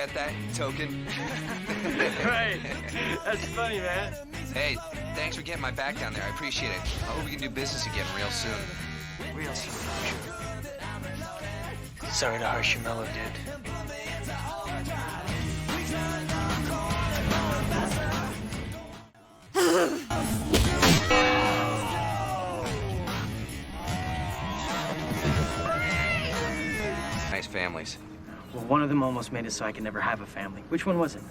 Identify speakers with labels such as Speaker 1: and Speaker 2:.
Speaker 1: got that, token?
Speaker 2: Right. That's funny, man.
Speaker 1: Hey, thanks for getting my back down there. I appreciate it. I hope we can do business again real soon.
Speaker 2: Real soon, sure. Sorry to harsh your mellow, dude.
Speaker 1: Nice families.
Speaker 2: Well, one of them almost made it so I could never have a family. Which one was it?